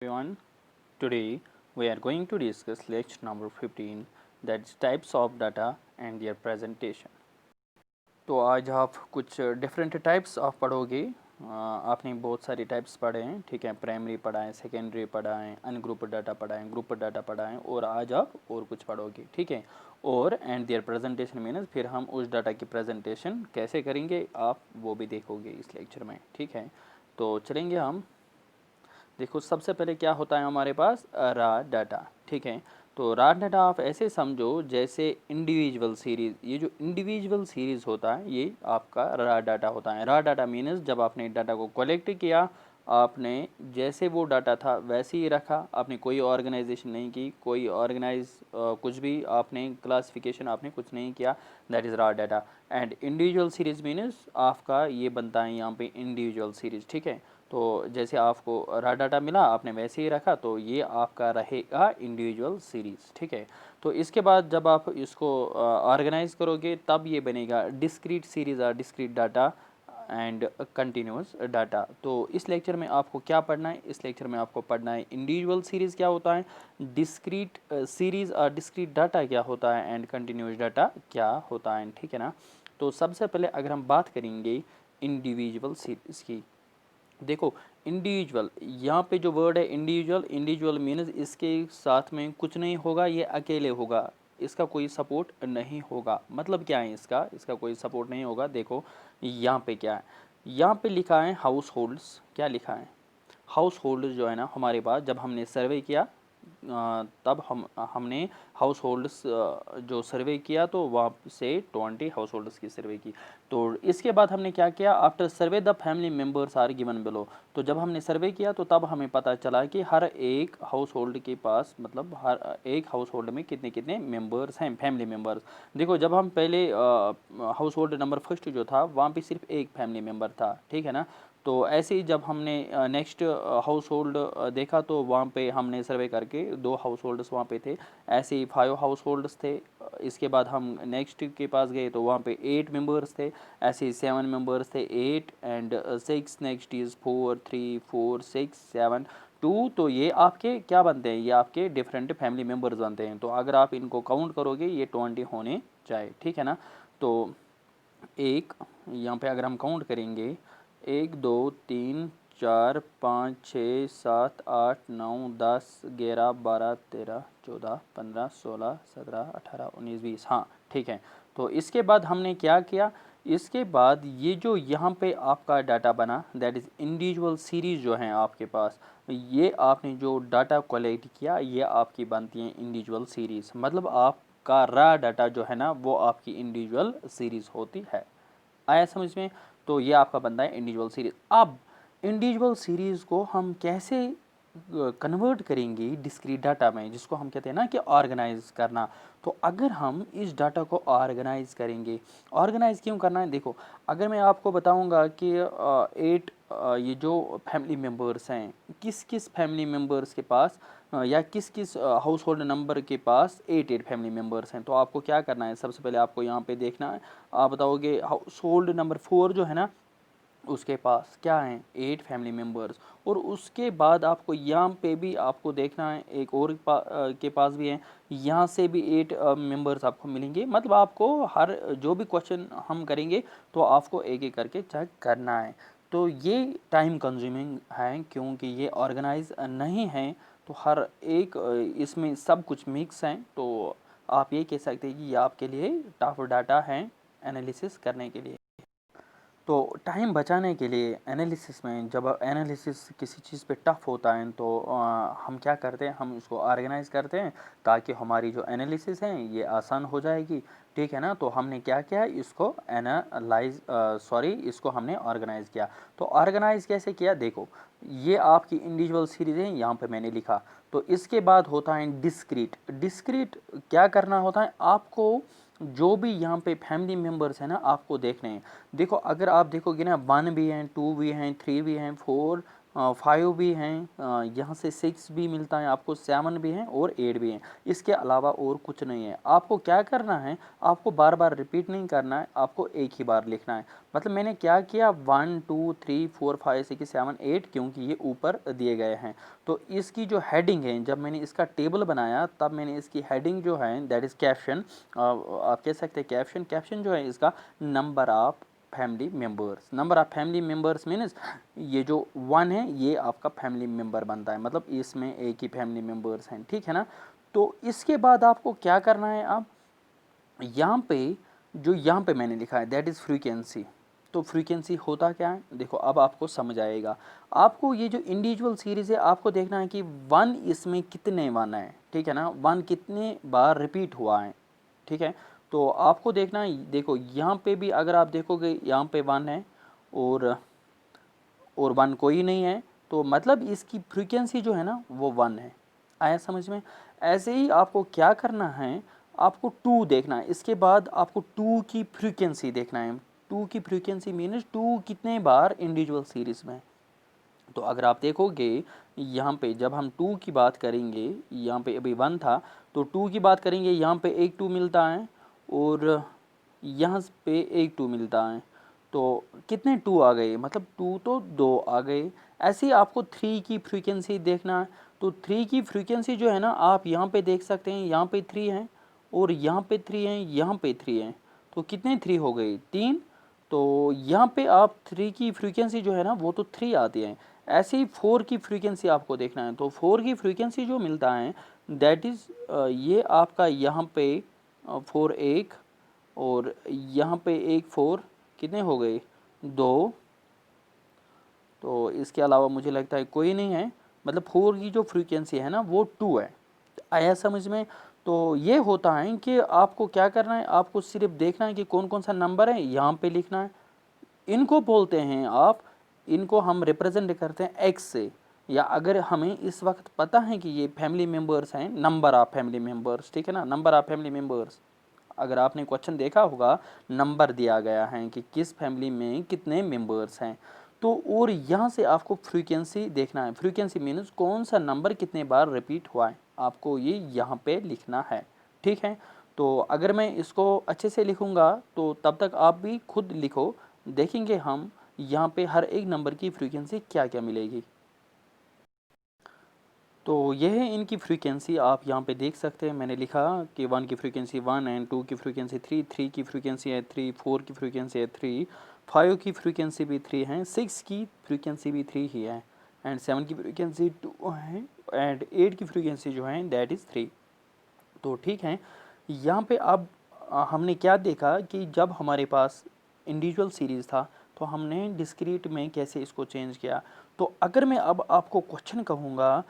everyone. Today we are going to discuss lecture number 15, that's types of data and their presentation. तो आज आप कुछ different types of पढ़ोगे। आपने बहुत सारी टाइप्स पढ़े हैं, ठीक है। प्राइमरी पढ़ा है, सेकेंडरी पढ़ा है, अनग्रुप डाटा पढ़ा है, ग्रुप डाटा पढ़ा है, और आज आप और कुछ पढ़ोगे, ठीक है। और एंड देयर प्रेजेंटेशन मीन्स फिर हम उस डाटा की प्रेजेंटेशन कैसे करेंगे आप वो भी देखोगे इस लेक्चर में, ठीक है। तो चलेंगे हम। देखो सबसे पहले क्या होता है हमारे पास रा डाटा, ठीक है। तो रा डाटा आप ऐसे समझो जैसे इंडिविजुअल सीरीज, ये जो इंडिविजुअल सीरीज होता है ये आपका रा डाटा होता है। रा डाटा मीन्स जब आपने डाटा को कलेक्ट किया, आपने जैसे वो डाटा था वैसे ही रखा, आपने कोई ऑर्गेनाइजेशन नहीं की, कोई ऑर्गेनाइज कुछ भी आपने क्लासिफिकेशन आपने कुछ नहीं किया, दैट इज़ रा data. And individual series means आपका ये बनता है यहाँ पे इंडिविजुअल सीरीज, ठीक है। तो जैसे आपको रा डाटा मिला आपने वैसे ही रखा, तो ये आपका रहेगा इंडिविजुअल सीरीज़, ठीक है। तो इसके बाद जब आप इसको ऑर्गेनाइज करोगे तब ये बनेगा डिस्क्रीट सीरीज़ और discrete data and continuous data. तो इस लेक्चर में आपको क्या पढ़ना है, इस लेक्चर में आपको पढ़ना है इंडिविजुअल सीरीज़ क्या होता है, डिस्क्रीट सीरीज़ और डिस्क्रीट डाटा क्या होता है, एंड कंटिन्यूस डाटा क्या होता है, ठीक है ना। तो सबसे पहले अगर हम बात करेंगे इंडिविजुअल सीरीज़ की, देखो इंडिविजुअल, यहाँ पे जो वर्ड है इंडिविजुअल, इंडिविजुअल मीन्स इसके साथ में कुछ नहीं होगा, ये अकेले होगा, इसका कोई सपोर्ट नहीं होगा। मतलब क्या है इसका, इसका कोई सपोर्ट नहीं होगा। देखो यहाँ पे क्या है, यहाँ पे लिखा है हाउस होल्ड्स, क्या लिखा है हाउस होल्ड जो है ना हमारे पास, जब हमने सर्वे किया तब हमने हाउस होल्ड्स जो सर्वे किया तो वहाँ से 20 हाउस होल्ड्स की सर्वे की। तो इसके बाद हमने क्या किया, after survey the family members are given below. तो जब हमने सर्वे किया तो तब हमें पता चला कि हर एक हाउस होल्ड के पास, मतलब हर एक हाउस होल्ड में कितने कितने मेम्बर्स हैं, फैमिली मेम्बर्स। देखो जब हम पहले हाउस होल्ड नंबर फर्स्ट जो था वहाँ पे सिर्फ एक फैमिली मेम्बर था, ठीक है ना। तो ऐसे ही जब हमने नेक्स्ट हाउस होल्ड देखा तो वहाँ पे हमने सर्वे करके 2 हाउस होल्ड्स वहाँ पे थे, ऐसे ही 5 हाउस होल्ड्स थे। इसके बाद हम नेक्स्ट के पास गए तो वहाँ पे 8 मेंबर्स थे, ऐसे ही 7 मेंबर्स थे, 8 एंड 6, नेक्स्ट इज़ 4 3 4 6 7 2। तो ये आपके क्या बनते हैं, ये आपके डिफरेंट फैमिली मेम्बर्स बनते हैं। तो अगर आप इनको काउंट करोगे ये 20 होने चाहिए, ठीक है ना। तो एक यहाँ पे अगर हम काउंट करेंगे 1 2 3 4 5 6 7 8 9 10 11 12 13 14 15 16 17 18 19 20, हाँ ठीक है। तो इसके बाद हमने क्या किया, इसके बाद ये जो यहाँ पे आपका डाटा बना दैट इज़ इंडिविजुअल सीरीज़ जो है आपके पास, ये आपने जो डाटा कलेक्ट किया ये आपकी बनती है इंडिविजुअल सीरीज़। मतलब आपका रा डाटा जो है ना वो आपकी इंडिविजुअल सीरीज़ होती है। आया समझ में। तो ये आपका बनता है इंडिविजुअल सीरीज। अब इंडिविजुअल सीरीज को हम कैसे कन्वर्ट करेंगे डिस्क्रीट डाटा में, जिसको हम कहते हैं ना कि ऑर्गेनाइज करना। तो अगर हम इस डाटा को ऑर्गेनाइज करेंगे, ऑर्गेनाइज क्यों करना है, देखो अगर मैं आपको बताऊंगा कि 8 ये जो फैमिली मेम्बर्स हैं, किस किस फैमिली मेम्बर्स के पास या किस किस हाउस होल्ड नंबर के पास 8 फैमिली मेम्बर्स हैं, तो आपको क्या करना है, सबसे पहले आपको यहाँ पे देखना है। आप बताओगे हाउस होल्ड नंबर 4 जो है ना उसके पास क्या हैं 8 फैमिली मेम्बर्स, और उसके बाद आपको यहाँ पे भी आपको देखना है एक और के पास भी है, यहाँ से भी 8 मेंबर्स आपको मिलेंगे। मतलब आपको हर जो भी क्वेश्चन हम करेंगे तो आपको एक एक करके चेक करना है। तो ये टाइम कंज्यूमिंग है क्योंकि ये ऑर्गेनाइज नहीं है, तो हर एक इसमें सब कुछ मिक्स हैं। तो आप ये कह सकते हैं कि ये आपके लिए टफ डाटा है एनालिसिस करने के लिए। तो टाइम बचाने के लिए एनालिसिस में, जब एनालिसिस किसी चीज़ पे टफ होता है तो हम क्या करते हैं, हम इसको ऑर्गेनाइज करते हैं ताकि हमारी जो एनालिसिस है ये आसान हो जाएगी, ठीक है ना। तो हमने क्या किया, इसको इसको हमने ऑर्गेनाइज किया। तो ऑर्गेनाइज कैसे किया, देखो ये आपकी इंडिविजुअल सीरीज है, यहाँ पे मैंने लिखा। तो इसके बाद होता है डिस्क्रीट। डिस्क्रीट क्या करना होता है, आपको जो भी यहाँ पे फैमिली मेम्बर्स हैं ना आपको देखने हैं। देखो अगर आप देखोगे ना 1 भी हैं, 2 भी हैं, 3 भी हैं, 4 5 भी हैं, यहाँ से 6 भी मिलता है आपको, 7 भी हैं और 8 भी हैं। इसके अलावा और कुछ नहीं है। आपको क्या करना है, आपको बार बार रिपीट नहीं करना है, आपको एक ही बार लिखना है। मतलब मैंने क्या किया, 1 2 3 4 5 6 7 8, क्योंकि ये ऊपर दिए गए हैं। तो इसकी जो हेडिंग है, जब मैंने इसका टेबल बनाया तब मैंने इसकी हेडिंग जो है दैट इज़ कैप्शन, आप कह सकते हैं कैप्शन। कैप्शन जो है इसका number of family members. Number of family members means ये जो 1 है ये आपका फैमिली मेम्बर बनता है, मतलब इसमें एक ही फैमिली मेम्बर्स हैं, ठीक है ना। तो इसके बाद आपको क्या करना है, आप यहाँ पे जो यहाँ पे मैंने लिखा है दैट इज़ फ्रीक्वेंसी। तो फ्रीक्वेंसी होता क्या है, देखो अब आपको समझ आएगा। आपको ये जो इंडिविजुअल सीरीज़ है आपको देखना है कि 1 इसमें कितने 1 है, ठीक है ना, 1 कितने बार रिपीट हुआ है, ठीक है। तो आपको देखना है, देखो यहाँ पे भी अगर आप देखोगे यहाँ पे 1 है और 1 कोई नहीं है, तो मतलब इसकी फ्रीक्वेंसी जो है ना वो 1 है। आया समझ में। ऐसे ही आपको क्या करना है, आपको 2 देखना है, इसके बाद आपको 2 की फ्रीक्वेंसी देखना है। 2 की फ्रीक्वेंसी मीन्स 2 कितने बार इंडिविजुअल सीरीज़ में। तो अगर आप देखोगे यहाँ पे जब हम 2 की बात करेंगे, यहाँ पे अभी 1 था तो 2 की बात करेंगे, यहाँ पे एक 2 मिलता है और यहाँ पे एक 2 मिलता है। तो कितने 2 आ गए, मतलब 2 तो 2 आ गए। ऐसे ही आपको 3 की फ्रीक्वेंसी देखना है। तो 3 की फ्रीक्वेंसी जो है ना आप यहाँ पे देख सकते हैं, यहाँ पे 3 हैं और यहाँ पे 3 हैं, यहाँ पे 3 हैं। तो कितने 3 हो गए, 3। तो यहाँ पे आप 3 की फ्रीक्वेंसी जो है ना वो तो 3 आती है। ऐसे ही 4 की फ्रीक्वेंसी आपको देखना है। तो 4 की फ्रीक्वेंसी जो मिलता है दैट इज़ ये आपका यहाँ पे 4 एक और यहाँ पे एक 4, कितने हो गए, 2। तो इसके अलावा मुझे लगता है कोई नहीं है, मतलब 4 की जो फ्रीक्वेंसी है ना वो 2 है। आया समझ में। तो ये होता है कि आपको क्या करना है, आपको सिर्फ देखना है कि कौन कौन सा नंबर है, यहाँ पे लिखना है। इनको बोलते हैं आप, इनको हम रिप्रेजेंट करते हैं एक्स से। या अगर हमें इस वक्त पता है कि ये फैमिली मेम्बर्स हैं, नंबर ऑफ फैमिली मेम्बर्स, ठीक है ना, नंबर ऑफ फैमिली मेम्बर्स। अगर आपने क्वेश्चन देखा होगा, नंबर दिया गया है कि किस फैमिली में कितने मेंबर्स हैं। तो और यहाँ से आपको फ्रीक्वेंसी देखना है। फ्रीक्वेंसी मीन्स कौन सा नंबर कितने बार रिपीट हुआ है, आपको ये यहाँ पे लिखना है, ठीक है। तो अगर मैं इसको अच्छे से लिखूँगा तो तब तक आप भी खुद लिखो, देखेंगे हम यहाँ पे हर एक नंबर की फ्रीक्वेंसी क्या क्या मिलेगी। तो यह है इनकी फ्रीक्वेंसी, आप यहाँ पे देख सकते हैं। मैंने लिखा कि 1 की फ्रीक्वेंसी 1 एंड 2 की फ्रीक्वेंसी 3, 3 की फ्रीक्वेंसी है 3, 4 की फ्रीक्वेंसी है 3, 5 की फ्रीक्वेंसी भी 3 है, 6 की फ्रीक्वेंसी भी 3 ही है एंड 7 की फ्रीक्वेंसी 2 है एंड 8 की फ्रीक्वेंसी जो है दैट इज़ 3। तो ठीक है, यहाँ पे अब हमने क्या देखा कि जब हमारे पास इंडिविजुअल सीरीज़ था तो हमने डिस्क्रीट में कैसे इसको चेंज किया। तो अगर मैं अब आपको क्वेश्चन कहूँगा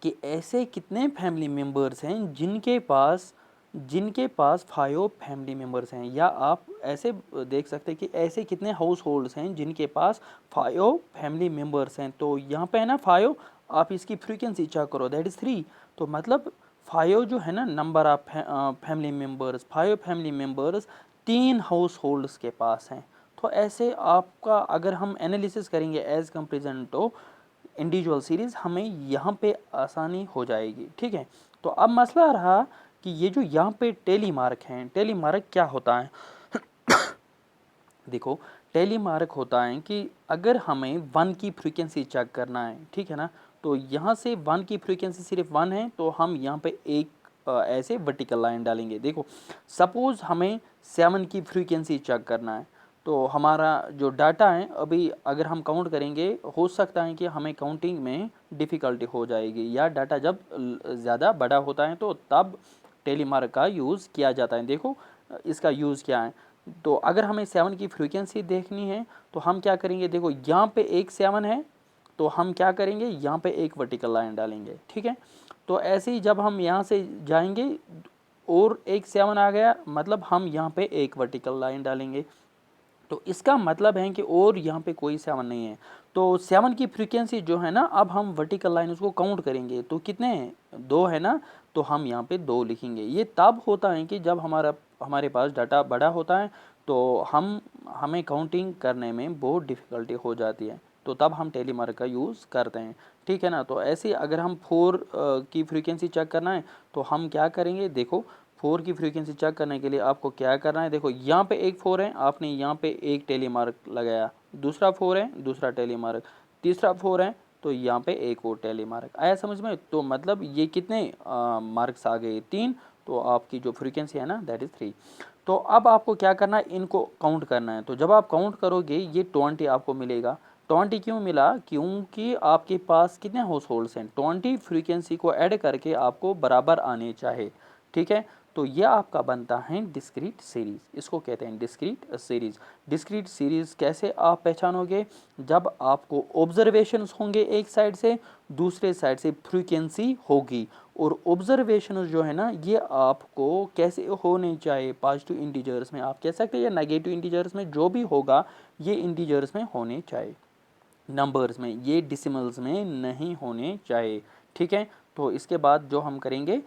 कि ऐसे कितने फैमिली मेम्बर्स हैं जिनके पास 5 फैमिली मेम्बर्स हैं, या आप ऐसे देख सकते हैं कि ऐसे कितने हाउस होल्ड्स हैं जिनके पास 5 फैमिली मेम्बर्स हैं। तो यहाँ पे है ना 5, आप इसकी फ्रीक्वेंसी चेक करो दैट इज़ 3। तो मतलब 5 जो है ना number of family members, 5 family members 3 house holds के पास हैं। तो ऐसे आपका अगर हम एनालिसिस करेंगे as comparison to individual series, हमें यहाँ पे आसानी हो जाएगी, ठीक है। तो अब मसला रहा कि ये जो यहाँ पे टेली मार्क हैं, टेली मार्क क्या होता है देखो टेली मार्क होता है कि अगर हमें 1 की फ्रीक्वेंसी चेक करना है, ठीक है ना, तो यहाँ से 1 की फ्रीक्वेंसी सिर्फ 1 है तो हम यहाँ पे एक ऐसे वर्टिकल लाइन डालेंगे। देखो सपोज़ हमें 7 की फ्रीक्वेंसी चेक करना है, तो हमारा जो डाटा है अभी अगर हम काउंट करेंगे हो सकता है कि हमें काउंटिंग में डिफ़िकल्टी हो जाएगी, या डाटा जब ज़्यादा बड़ा होता है तो तब टेलीमार्क का यूज़ किया जाता है। देखो इसका यूज़ क्या है। तो अगर हमें 7 की फ्रीक्वेंसी देखनी है तो हम क्या करेंगे, देखो यहाँ पे एक 7 है तो हम क्या करेंगे, यहाँ पे एक वर्टिकल लाइन डालेंगे, ठीक है। तो ऐसे ही जब हम यहाँ से जाएंगे और एक 7 आ गया, मतलब हम यहाँ पे एक वर्टिकल लाइन डालेंगे। तो इसका मतलब है कि और यहाँ पे कोई 7 नहीं है। तो 7 की फ्रीक्वेंसी जो है ना, अब हम वर्टिकल लाइन उसको काउंट करेंगे तो कितने हैं, 2 है ना, तो हम यहाँ पे 2 लिखेंगे। ये तब होता है कि जब हमारे पास डाटा बड़ा होता है तो हमें काउंटिंग करने में बहुत डिफ़िकल्टी हो जाती है। तो तब हम टेलीमार्क का यूज़ करते हैं, ठीक है ना। तो ऐसे अगर हम 4 की फ्रीक्वेंसी चेक करना है तो हम क्या करेंगे, देखो 4 की फ्रीक्वेंसी चेक करने के लिए आपको क्या करना है, देखो यहाँ पे एक 4 है, आपने यहाँ पे एक टेलीमार्क लगाया, दूसरा 4 है, दूसरा टेलीमार्क, तीसरा 4 है, तो यहाँ पे एक और टेलीमार्क आया समझ में। तो मतलब ये कितने मार्क्स आ गए, 3, तो आपकी जो फ्रीक्वेंसी है ना दैट इज़ 3। तो अब आपको क्या करना है, इनको काउंट करना है। तो जब आप काउंट करोगे ये 20 आपको मिलेगा। 20 क्यों मिला, क्योंकि आपके पास कितने हाउस होल्ड्स हैं, 20 फ्रीक्वेंसी को ऐड करके आपको बराबर आने चाहिए, ठीक है। तो ये आपका बनता है डिस्क्रीट सीरीज, इसको कहते हैं डिस्क्रीट सीरीज। डिस्क्रीट सीरीज कैसे आप पहचानोगे, जब आपको ऑब्जर्वेशंस होंगे एक साइड से, दूसरे साइड से फ्रीक्वेंसी होगी, और ऑब्जर्वेशन जो है ना ये आपको कैसे होने चाहिए, पॉजिटिव इंटीजर्स में आप कह सकते हैं या नेगेटिव इंटीजर्स में, जो भी होगा ये इंटीजर्स में होने चाहिए, नंबर्स में, ये डिसिमल्स में नहीं होने चाहिए, ठीक है। तो इसके बाद जो हम करेंगे,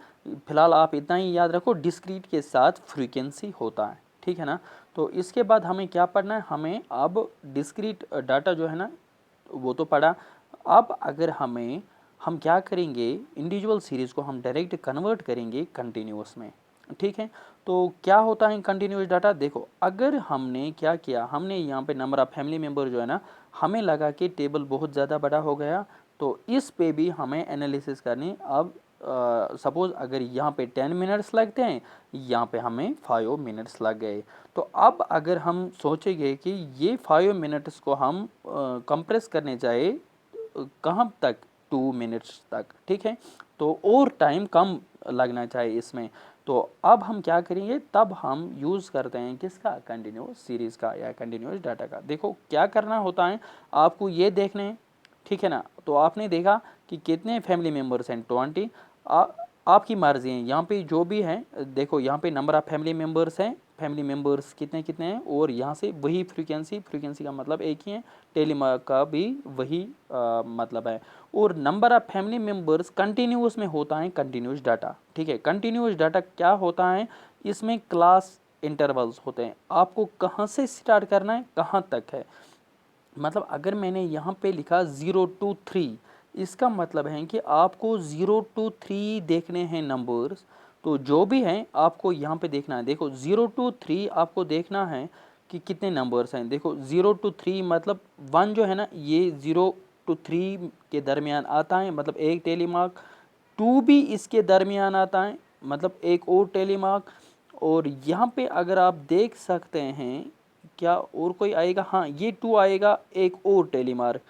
फिलहाल आप इतना ही याद रखो, डिस्क्रीट के साथ फ्रीक्वेंसी होता है, ठीक है ना। तो इसके बाद हमें क्या पढ़ना है, हमें अब डिस्क्रीट डाटा जो है ना वो तो पढ़ा। अब अगर हम क्या करेंगे, इंडिविजुअल सीरीज़ को हम डायरेक्ट कन्वर्ट करेंगे कंटिन्यूस में, ठीक है। तो क्या होता है कंटिन्यूस डाटा, देखो अगर हमने क्या किया, हमने यहाँ पे नंबर ऑफ फैमिली मेम्बर जो है ना, हमें लगा कि टेबल बहुत ज़्यादा बड़ा हो गया, तो इस पे भी हमें एनालिसिस करनी। अब सपोज़ अगर यहाँ पे 10 मिनट्स लगते हैं, यहाँ पे हमें 5 मिनट्स लग गए, तो अब अगर हम सोचेंगे कि ये 5 मिनट्स को हम कंप्रेस करने चाहिए कहाँ तक, 2 मिनट्स तक, ठीक है। तो और टाइम कम लगना चाहिए इसमें। तो अब हम क्या करेंगे, तब हम यूज़ करते हैं किसका, कंटिन्यूस सीरीज़ का या कंटिन्यूस डाटा का। देखो क्या करना होता है, आपको ये देखने हैं, ठीक है ना। तो आपने देखा कि कितने फैमिली मेम्बर्स हैं, 20। आपकी मर्जी है, यहाँ पे जो भी है, देखो यहाँ पे नंबर ऑफ फैमिली मेम्बर्स हैं, फैमिली मेम्बर्स कितने कितने हैं, और यहाँ से वही फ्रीक्वेंसी का मतलब एक ही है, टेलीमार्क का भी वही मतलब है। और number of family members continuous में होता है कंटिन्यूस डाटा, ठीक है। कंटिन्यूस डाटा क्या होता है, इसमें क्लास इंटरवल्स होते हैं, आपको कहाँ से स्टार्ट करना है कहाँ तक है। मतलब अगर मैंने यहाँ पे लिखा 0 to 3, इसका मतलब है कि आपको 0 to 3 देखने हैं नंबर्स, तो जो भी हैं आपको यहाँ पे देखना है। देखो 0 to 3 आपको देखना है कि कितने नंबर्स हैं। देखो 0 to 3 मतलब 1 जो है ना ये 0 to 3 के दरमियान आता है, मतलब एक टेलीमार्क, 2 भी इसके दरमियान आता है, मतलब एक और टेलीमार्क, और यहाँ पे अगर आप देख सकते हैं क्या और कोई आएगा, हाँ ये 2 आएगा, एक और टेलीमार्क।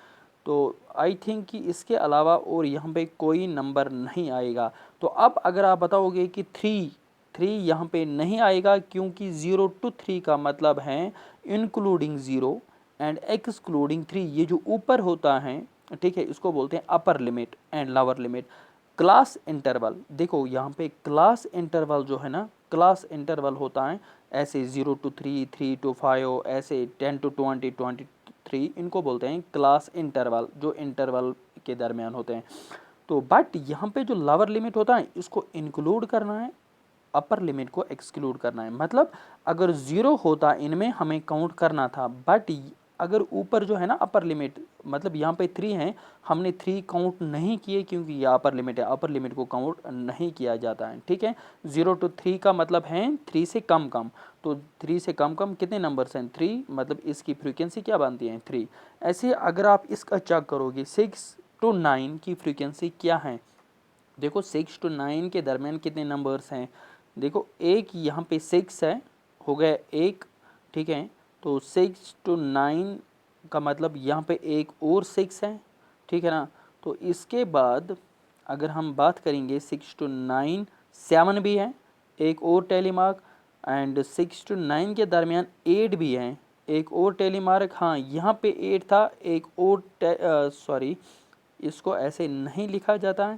तो आई थिंक कि इसके अलावा और यहाँ पे कोई नंबर नहीं आएगा। तो अब अगर आप बताओगे कि 3 यहाँ पे नहीं आएगा, क्योंकि 0 to 3 का मतलब है इंक्लूडिंग 0 एंड एक्सक्लूडिंग 3, ये जो ऊपर होता है, ठीक है, इसको बोलते हैं upper limit and lower limit. Class interval, देखो यहाँ पे क्लास इंटरवल जो है ना, क्लास इंटरवल होता है ऐसे 0 to 3, 3 to 5, ऐसे 10 to 20, 23, इनको बोलते हैं क्लास इंटरवल, जो इंटरवल के दरमियान होते हैं। तो बट यहाँ पे जो लोअर लिमिट होता है इसको इंक्लूड करना है, अपर लिमिट को एक्सक्लूड करना है। मतलब अगर 0 होता इनमें हमें काउंट करना था, बट अगर ऊपर जो है ना अपर लिमिट, मतलब यहाँ पे 3 है, हमने 3 काउंट नहीं किए क्योंकि ये अपर लिमिट है, अपर लिमिट को काउंट नहीं किया जाता है, ठीक है। 0 to 3 का मतलब है 3 से कम कम, तो 3 से कम कम कितने नंबर्स हैं, 3, मतलब इसकी फ्रीक्वेंसी क्या बनती है, 3। ऐसे अगर आप इसका चेक करोगे 6 to 9 की फ्रीक्वेंसी क्या है, देखो 6 to 9 के दरमियान कितने नंबर्स हैं, देखो एक यहाँ पे 6 है, हो गया एक, ठीक है। तो 6 to 9 का मतलब यहाँ पे एक और 6 है, ठीक है ना। तो इसके बाद अगर हम बात करेंगे 6 to 9, 7 भी है, एक और टेलीमार्क, एंड 6 to 9 के दरमियान 8 भी है, एक और टेलीमार्क, हाँ यहाँ पे 8 था, एक और सॉरी इसको ऐसे नहीं लिखा जाता है,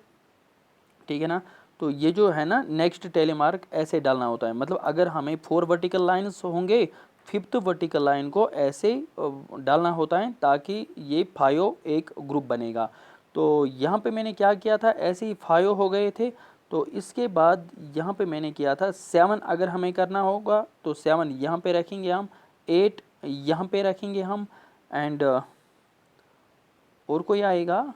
ठीक है ना। तो ये जो है ना नेक्स्ट टेलीमार्क ऐसे डालना होता है, मतलब अगर हमें 4 वर्टिकल लाइन्स होंगे, 5th वर्टिकल लाइन को ऐसे डालना होता है ताकि ये 5 एक ग्रुप बनेगा। तो यहाँ पे मैंने क्या किया था, ऐसे ही 5 हो गए थे। तो इसके बाद यहाँ पे मैंने किया था 7, अगर हमें करना होगा तो 7 यहाँ पे रखेंगे हम, 8 यहाँ पे रखेंगे हम, एंड और कोई आएगा?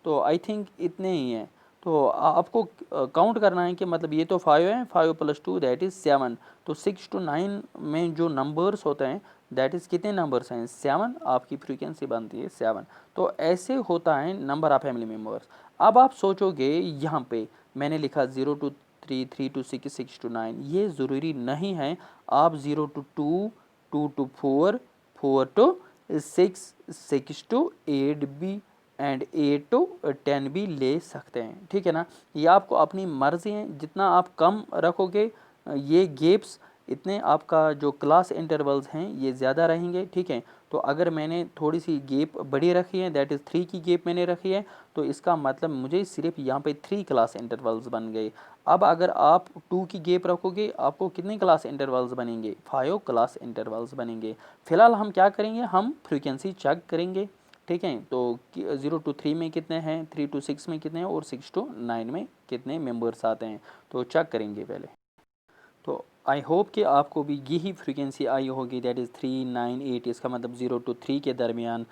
तो आई थिंक इतने ही हैं। तो आपको काउंट करना है कि मतलब ये तो 5 है, 5 + 2 दैट इज़ 7। तो 6 to 9 में जो नंबर्स होते हैं दैट इज़ कितने नंबर्स हैं? 7। आपकी फ्रीक्वेंसी बनती है 7। तो ऐसे होता है नंबर ऑफ फैमिली मेम्बर्स। अब आप सोचोगे यहाँ पे मैंने लिखा 0 to 3, 3 to 6, 6 to 9, ये ज़रूरी नहीं है। आप 0 to 2, 2 to 4, 4 to 6, 6 to 8 भी एंड 8 to 10 भी ले सकते हैं, ठीक है ना। ये आपको अपनी मर्ज़ी है, जितना आप कम रखोगे ये गेप्स, इतने आपका जो क्लास इंटरवल्स हैं ये ज़्यादा रहेंगे, ठीक है। तो अगर मैंने थोड़ी सी गेप बड़ी रखी है, दैट इज़ 3 की गेप मैंने रखी है, तो इसका मतलब मुझे सिर्फ यहाँ पे 3 क्लास इंटरवल्स बन गए। अब अगर आप 2 की गेप रखोगे आपको कितने क्लास इंटरवल्स बनेंगे? 5 क्लास इंटरवल्स बनेंगे। फिलहाल हम क्या करेंगे, हम फ्रीक्वेंसी चेक करेंगे, ठीक है। तो 0 to 3 में कितने हैं, 3 to 6 में कितने हैं और 6 to 9 में कितने मेंबर्स आते हैं, तो चेक करेंगे पहले। तो आई होप कि आपको भी यही फ्रीक्वेंसी आई होगी, दैट इज़ 3, 9, 8। इसका मतलब 0 to 3 के दरमियान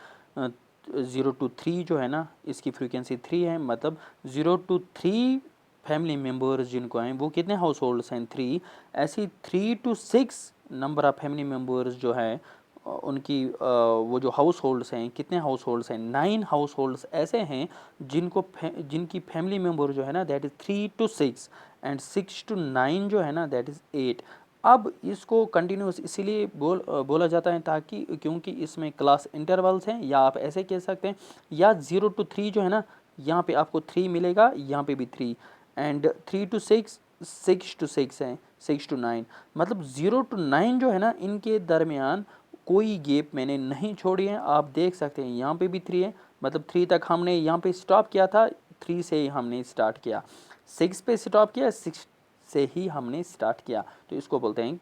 0 to 3 जो है ना, इसकी फ्रीक्वेंसी 3 है, मतलब 0 to 3 फैमिली मेम्बर्स जिनको हैं वो कितने हाउस होल्ड्स हैं? 3। ऐसी 3 to 6 number of family members जो हैं उनकी वो जो हाउस होल्ड्स हैं, कितने हाउस होल्ड्स हैं? 9 हाउस होल्ड्स ऐसे हैं जिनकी फैमिली मेम्बर जो है ना that is 3 to 6 and 6 to 9 जो है ना दैट इज़ 8। अब इसको कंटिन्यूस इसीलिए बोला जाता है ताकि क्योंकि इसमें क्लास इंटरवल्स हैं, या आप ऐसे कह सकते हैं, या 0 to 3 जो है ना यहाँ पे आपको 3 मिलेगा, यहाँ पे भी 3, एंड 3 to 6, 6 to 6 है, 6 to 9, मतलब 0 to 9 जो है ना इनके दरमियान कोई गैप मैंने नहीं छोड़ी है। आप देख सकते हैं यहाँ पे भी 3 है, मतलब 3 तक हमने यहाँ पे स्टॉप किया था, 3 से ही हमने स्टार्ट किया, 6 पे स्टॉप किया, 6 से ही हमने स्टार्ट किया। तो इसको बोलते हैं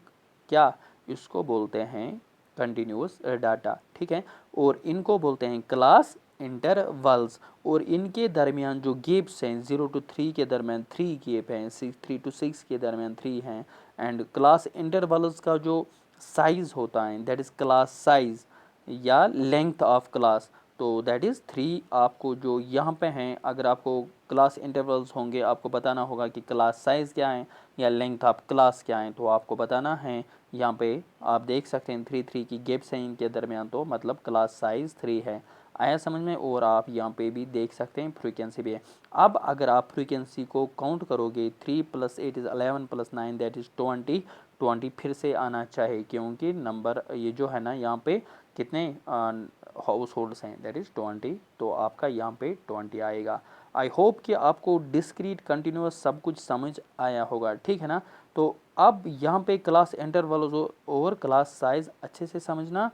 क्या? इसको बोलते हैं कंटिन्यूस डाटा, ठीक है। और इनको बोलते हैं क्लास इंटरवल्स। और इनके दरमियान जो गेप्स हैं 0 to 3 के दरमियान 3 गेप हैं, 3 to 6 के दरमियान 3 हैं, एंड क्लास इंटरवल्स का जो साइज़ होता है दैट इज़ क्लास साइज़ या लेंथ ऑफ क्लास, तो दैट इज़ 3। आपको जो यहाँ पे हैं, अगर आपको क्लास इंटरवल्स होंगे आपको बताना होगा कि क्लास साइज़ क्या है या लेंथ ऑफ क्लास क्या है, तो आपको बताना है। यहाँ पे आप देख सकते हैं 3 की गेप्स हैं इनके दरमियान, तो मतलब क्लास साइज़ 3 है। आया समझ में? और आप यहाँ पे भी देख सकते हैं फ्रीक्वेंसी भी है। अब अगर आप फ्रीक्वेंसी को काउंट करोगे 3 + 8 इज़ 11 + 9 दैट इज़ 20। 20 फिर से आना चाहिए क्योंकि नंबर ये जो है ना यहाँ पे कितने हाउस होल्ड्स हैं दैट इज़ 20, तो आपका यहाँ पे 20 आएगा। आई होप कि आपको डिस्क्रीट कंटिन्यूस सब कुछ समझ आया होगा, ठीक है ना। तो अब यहाँ पे क्लास इंटरवल और क्लास साइज़ अच्छे से समझना,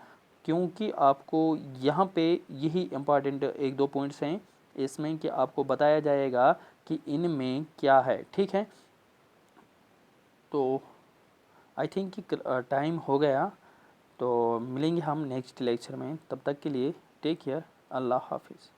क्योंकि आपको यहाँ पे यही इम्पॉर्टेंट 1-2 पॉइंट्स हैं इसमें कि आपको बताया जाएगा कि इनमें क्या है, ठीक है। तो आई थिंक कि टाइम हो गया, तो मिलेंगे हम नेक्स्ट लेक्चर में, तब तक के लिए टेक केयर, अल्लाह हाफिज़।